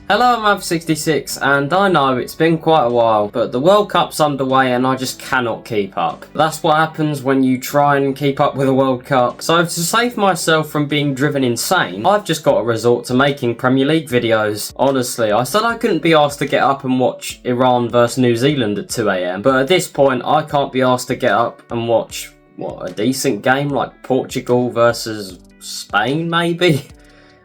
Hello, I'm Mav66, and I know it's been quite a while, but the World Cup's underway and I just cannot keep up. That's what happens when you try and keep up with a World Cup. So to save myself from being driven insane, I've just got to resort to making Premier League videos. Honestly, I said I couldn't be asked to get up and watch Iran vs New Zealand at 2 AM, but at this point I can't be asked to get up and watch, a decent game like Portugal versus Spain maybe?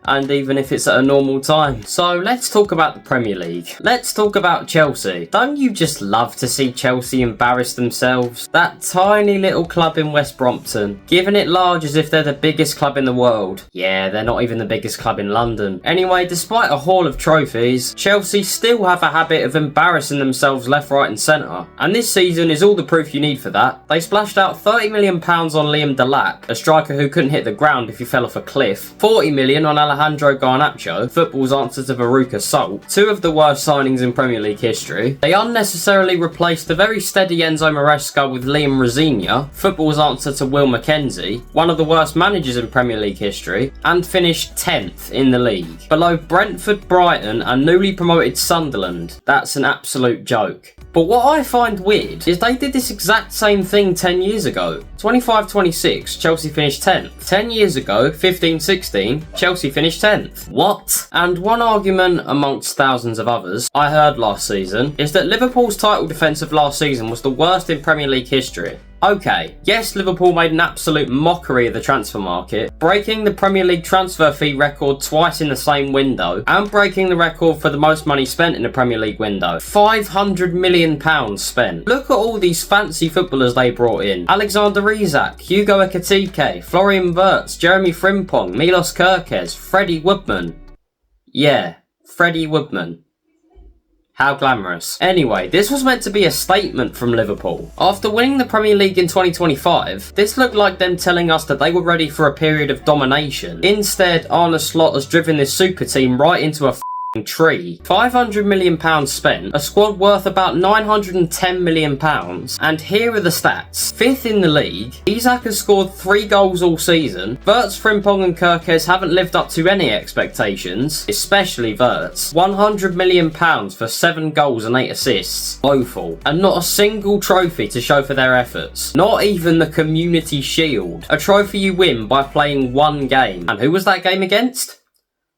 And even if it's at a normal time. So let's talk about the Premier League. Let's talk about Chelsea. Don't you just love to see Chelsea embarrass themselves? That tiny little club in West Brompton, giving it large as if they're the biggest club in the world. Yeah, they're not even the biggest club in London. Anyway, despite a haul of trophies, Chelsea still have a habit of embarrassing themselves left, right and centre. And this season is all the proof you need for that. They splashed out £30 million on Liam Delap, a striker who couldn't hit the ground if he fell off a cliff. £40 million on Alejandro Garnacho, football's answer to Veruca Salt, two of the worst signings in Premier League history. They unnecessarily replaced the very steady Enzo Maresca with Liam Rosignol, football's answer to Will Mackenzie, one of the worst managers in Premier League history, and finished 10th in the league, below Brentford, Brighton and newly promoted Sunderland. That's an absolute joke. But what I find weird is they did this exact same thing 10 years ago. 25-26, Chelsea finished 10th. 10 years ago, 15-16, Chelsea finished 10th. What? And one argument amongst thousands of others I heard last season is that Liverpool's title defence of last season was the worst in Premier League history. Okay, yes, Liverpool made an absolute mockery of the transfer market, breaking the Premier League transfer fee record twice in the same window, and breaking the record for the most money spent in the Premier League window. £500 million spent. Look at all these fancy footballers they brought in. Alexander Isak, Hugo Ekitike, Florian Wirtz, Jeremy Frimpong, Milos Kerkez, Freddie Woodman. Yeah, Freddie Woodman. How glamorous. Anyway, this was meant to be a statement from Liverpool. After winning the Premier League in 2025, this looked like them telling us that they were ready for a period of domination. Instead, Arne Slot has driven this super team right into a tree. £500 million spent, a squad worth about £910 million, and here are the stats. 5th in the league, Isak has scored 3 goals all season, Wirtz, Frimpong and Kerkez haven't lived up to any expectations, especially Wirtz. £100 million for 7 goals and 8 assists. Woeful. And not a single trophy to show for their efforts. Not even the Community Shield, a trophy you win by playing one game. And who was that game against?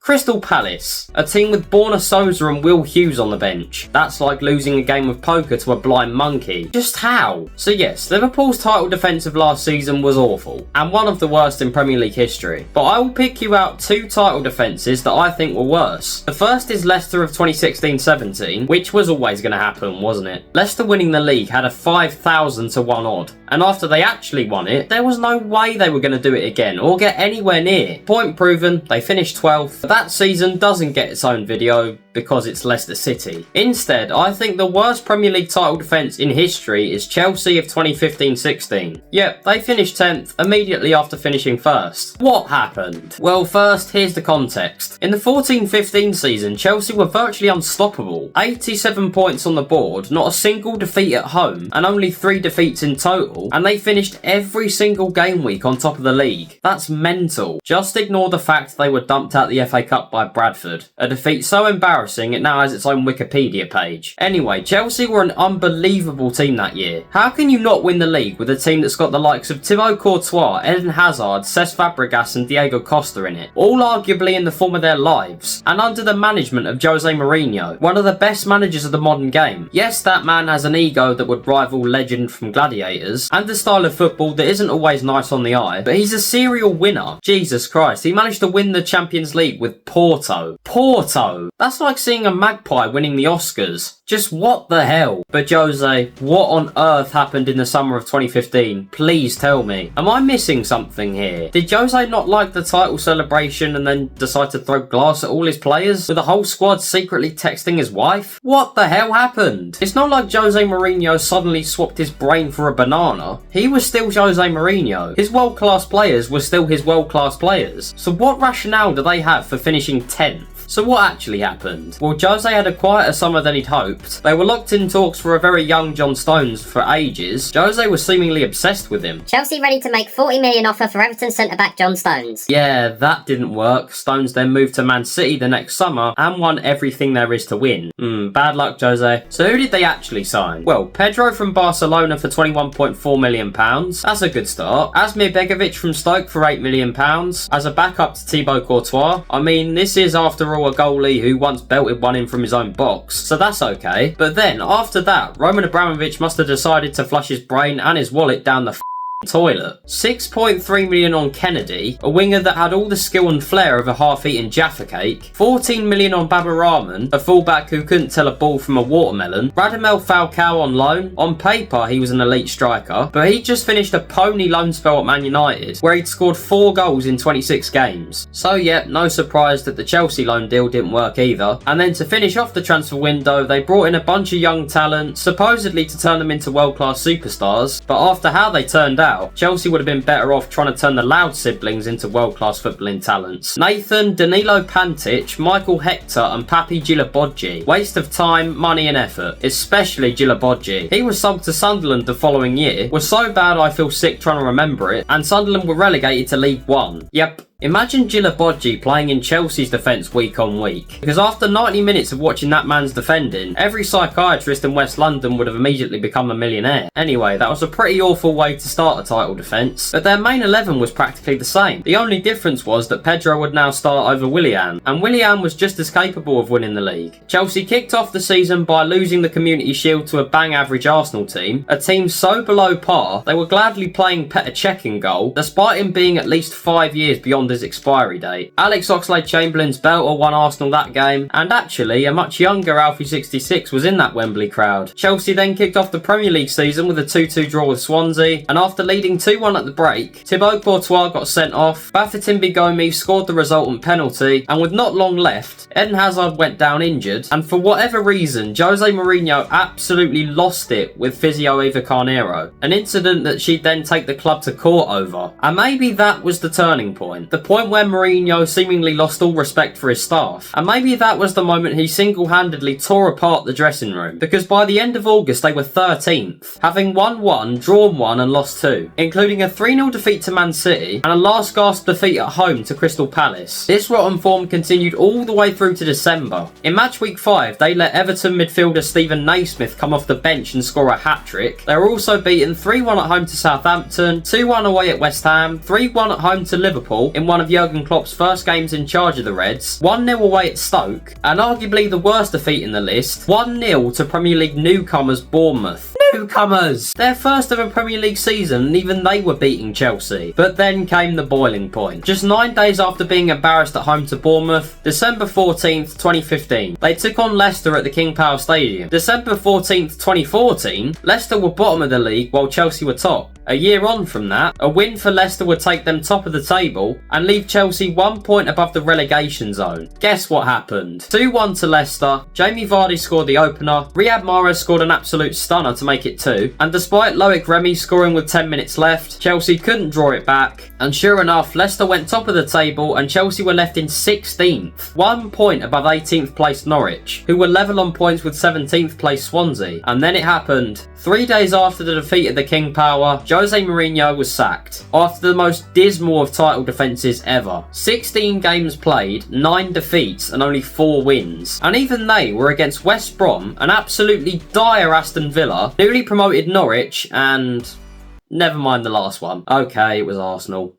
Crystal Palace, a team with Borna Sosa and Will Hughes on the bench. That's like losing a game of poker to a blind monkey. Just how? So yes, Liverpool's title defence of last season was awful, and one of the worst in Premier League history. But I will pick you out 2 title defences that I think were worse. The first is Leicester of 2016-17, which was always going to happen, wasn't it? Leicester winning the league had a 5,000 to 1 odd, and after they actually won it, there was no way they were going to do it again, or get anywhere near. Point proven, they finished 12th. That season doesn't get its own video because it's Leicester City. Instead, I think the worst Premier League title defence in history is Chelsea of 2015-16. Yep, they finished 10th immediately after finishing 1st. What happened? Well, first, here's the context. In the 14-15 season, Chelsea were virtually unstoppable. 87 points on the board, not a single defeat at home, and only 3 defeats in total, and they finished every single game week on top of the league. That's mental. Just ignore the fact they were dumped out the FA Cup by Bradford. A defeat so embarrassing it now has its own Wikipedia page. Anyway, Chelsea were an unbelievable team that year. How can you not win the league with a team that's got the likes of Thibaut Courtois, Eden Hazard, Cesc Fabregas and Diego Costa in it, all arguably in the form of their lives, and under the management of Jose Mourinho, one of the best managers of the modern game. Yes, that man has an ego that would rival Legend from Gladiators, and a style of football that isn't always nice on the eye, but he's a serial winner. Jesus Christ, he managed to win the Champions League with Porto. Porto! That's like seeing a magpie winning the Oscars. Just what the hell? But Jose, what on earth happened in the summer of 2015? Please tell me. Am I missing something here? Did Jose not like the title celebration and then decide to throw glass at all his players? With the whole squad secretly texting his wife? What the hell happened? It's not like Jose Mourinho suddenly swapped his brain for a banana. He was still Jose Mourinho. His world-class players were still his world-class players. So what rationale do they have for finishing 10th? So what actually happened? Well, Jose had a quieter summer than he'd hoped. They were locked in talks for a very young John Stones for ages. Jose was seemingly obsessed with him. Chelsea ready to make $40 million offer for Everton centre-back John Stones. Yeah, that didn't work. Stones then moved to Man City the next summer and won everything there is to win. Bad luck, Jose. So who did they actually sign? Well, Pedro from Barcelona for £21.4 million. That's a good start. Asmir Begovic from Stoke for £8 million as a backup to Thibaut Courtois. I mean, this is after all a goalie who once belted one in from his own box, so that's okay. But then, after that, Roman Abramovich must have decided to flush his brain and his wallet down the toilet. 6.3 million on Kennedy, a winger that had all the skill and flair of a half-eaten Jaffa cake. 14 million on Baba Rahman, a fullback who couldn't tell a ball from a watermelon. Radamel Falcao on loan. On paper, he was an elite striker, but he just finished a pony loan spell at Man United, where he'd scored 4 goals in 26 games. So yeah, no surprise that the Chelsea loan deal didn't work either. And then to finish off the transfer window, they brought in a bunch of young talent, supposedly to turn them into world-class superstars, but after how they turned out, Chelsea would have been better off trying to turn the Loud siblings into world-class footballing talents. Nathan, Danilo Pantic, Michael Hector and Papi Djilabodji. Waste of time, money and effort, especially Djilabodji. He was sold to Sunderland the following year, was so bad I feel sick trying to remember it, and Sunderland were relegated to League One. Yep. Imagine Djilabodji playing in Chelsea's defence week on week. Because after 90 minutes of watching that man's defending, every psychiatrist in West London would have immediately become a millionaire. Anyway, that was a pretty awful way to start a title defence, but their main 11 was practically the same. The only difference was that Pedro would now start over Willian, and Willian was just as capable of winning the league. Chelsea kicked off the season by losing the Community Shield to a bang-average Arsenal team, a team so below par they were gladly playing Petr Cech in goal, despite him being at least 5 years beyond his expiry date. Alex Oxlade-Chamberlain's belter won Arsenal that game, and actually a much younger Alfie66 was in that Wembley crowd. Chelsea then kicked off the Premier League season with a 2-2 draw with Swansea, and after leading 2-1 at the break, Thibaut Courtois got sent off, Bafétimbi Gomis scored the resultant penalty, and with not long left, Eden Hazard went down injured, and for whatever reason, Jose Mourinho absolutely lost it with physio Eva Carneiro, an incident that she'd then take the club to court over. And maybe that was the turning point. The point where Mourinho seemingly lost all respect for his staff. And maybe that was the moment he single-handedly tore apart the dressing room. Because by the end of August they were 13th, having won 1, drawn 1 and lost 2, including a 3-0 defeat to Man City and a last gasp defeat at home to Crystal Palace. This rotten form continued all the way through to December. In match week 5, they let Everton midfielder Stephen Naismith come off the bench and score a hat-trick. They were also beaten 3-1 at home to Southampton, 2-1 away at West Ham, 3-1 at home to Liverpool in one of Jurgen Klopp's first games in charge of the Reds, 1-0 away at Stoke, and arguably the worst defeat in the list, 1-0 to Premier League newcomers Bournemouth. Newcomers! Their first ever Premier League season, and even they were beating Chelsea. But then came the boiling point. Just 9 days after being embarrassed at home to Bournemouth, December 14th, 2015, they took on Leicester at the King Power Stadium. December 14th, 2014, Leicester were bottom of the league while Chelsea were top. A year on from that, a win for Leicester would take them top of the table and leave Chelsea 1 point above the relegation zone. Guess what happened? 2-1 to Leicester, Jamie Vardy scored the opener, Riyad Mahrez scored an absolute stunner to make it 2, and despite Loic Remy scoring with 10 minutes left, Chelsea couldn't draw it back, and sure enough, Leicester went top of the table and Chelsea were left in 16th, 1 point above 18th place Norwich, who were level on points with 17th place Swansea. And then it happened. 3 days after the defeat at the King Power, Jose Mourinho was sacked after the most dismal of title defences ever. 16 games played, 9 defeats and only 4 wins. And even they were against West Brom, an absolutely dire Aston Villa, newly promoted Norwich, and never mind the last one. Okay, it was Arsenal.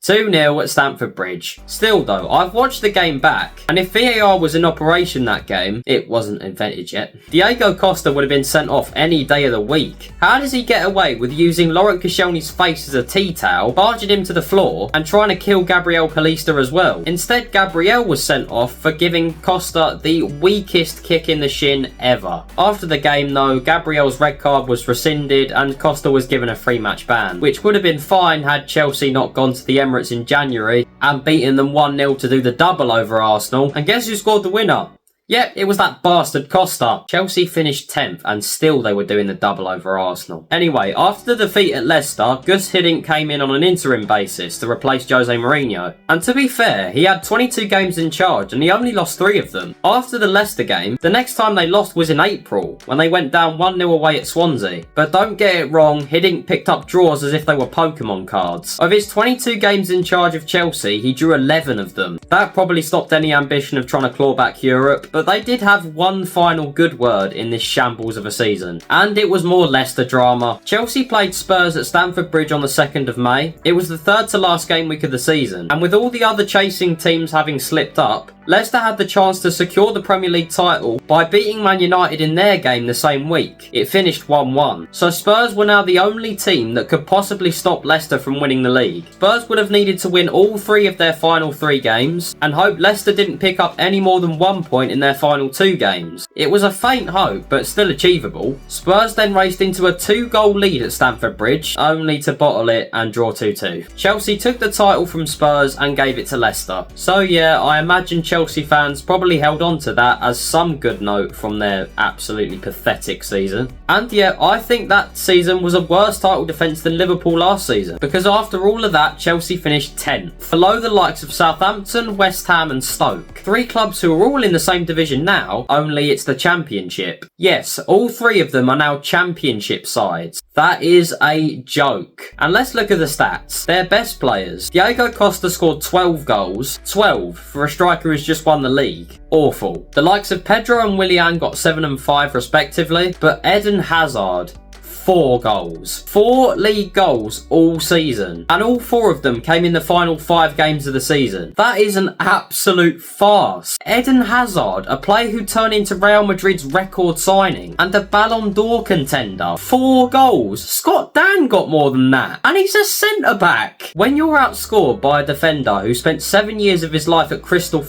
2-0 at Stamford Bridge. Still though, I've watched the game back, and if VAR was in operation that game, it wasn't invented yet, Diego Costa would have been sent off any day of the week. How does he get away with using Laurent Koscielny's face as a tea towel, barging him to the floor, and trying to kill Gabriel Palista as well? Instead, Gabriel was sent off for giving Costa the weakest kick in the shin ever. After the game though, Gabriel's red card was rescinded and Costa was given a 3-match ban, which would have been fine had Chelsea not gone to the Emirates in January and beaten them 1-0 to do the double over Arsenal. And guess who scored the winner? Yep, it was that bastard Costa. Chelsea finished 10th and still they were doing the double over Arsenal. Anyway, after the defeat at Leicester, Gus Hiddink came in on an interim basis to replace Jose Mourinho. And to be fair, he had 22 games in charge and he only lost 3 of them. After the Leicester game, the next time they lost was in April, when they went down 1-0 away at Swansea. But don't get it wrong, Hiddink picked up draws as if they were Pokemon cards. Of his 22 games in charge of Chelsea, he drew 11 of them. That probably stopped any ambition of trying to claw back Europe, but they did have one final good word in this shambles of a season, and it was more Leicester drama. Chelsea played Spurs at Stamford Bridge on the 2nd of May. It was the third to last game week of the season, and with all the other chasing teams having slipped up, Leicester had the chance to secure the Premier League title by beating Man United in their game the same week. It finished 1-1. So Spurs were now the only team that could possibly stop Leicester from winning the league. Spurs would have needed to win all 3 of their final 3 games and hope Leicester didn't pick up any more than 1 point in their final 2 games. It was a faint hope, but still achievable. Spurs then raced into a 2-goal lead at Stamford Bridge, only to bottle it and draw 2-2. Chelsea took the title from Spurs and gave it to Leicester. So yeah, I imagine Chelsea fans probably held on to that as some good note from their absolutely pathetic season. And yeah, I think that season was a worse title defence than Liverpool last season, because after all of that, Chelsea finished 10th, below the likes of Southampton, West Ham and Stoke. 3 clubs who are all in the same division now, only it's the Championship. Yes, all 3 of them are now Championship sides. That is a joke. And let's look at the stats. Their best players. Diego Costa scored 12 goals. 12 for a striker who's just won the league. Awful. The likes of Pedro and Willian got 7 and 5 respectively, but Eden Hazard, 4 goals. 4 league goals all season. And all 4 of them came in the final 5 games of the season. That is an absolute farce. Eden Hazard, a player who turned into Real Madrid's record signing and a Ballon d'Or contender. 4 goals. Scott Dan got more than that. And he's a centre-back. When you're outscored by a defender who spent 7 years of his life at Crystal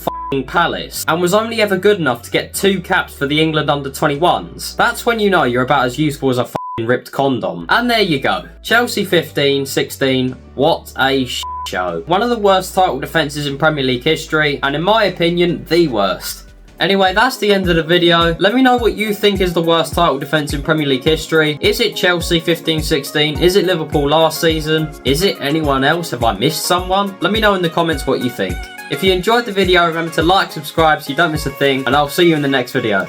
Palace and was only ever good enough to get 2 caps for the England under-21s, that's when you know you're about as useful as a ripped condom. And there you go. Chelsea 15, 16. What a show. One of the worst title defences in Premier League history, and in my opinion, the worst. Anyway, that's the end of the video. Let me know what you think is the worst title defence in Premier League history. Is it Chelsea 15-16? Is it Liverpool last season? Is it anyone else? Have I missed someone? Let me know in the comments what you think. If you enjoyed the video, remember to like, subscribe so you don't miss a thing, and I'll see you in the next video.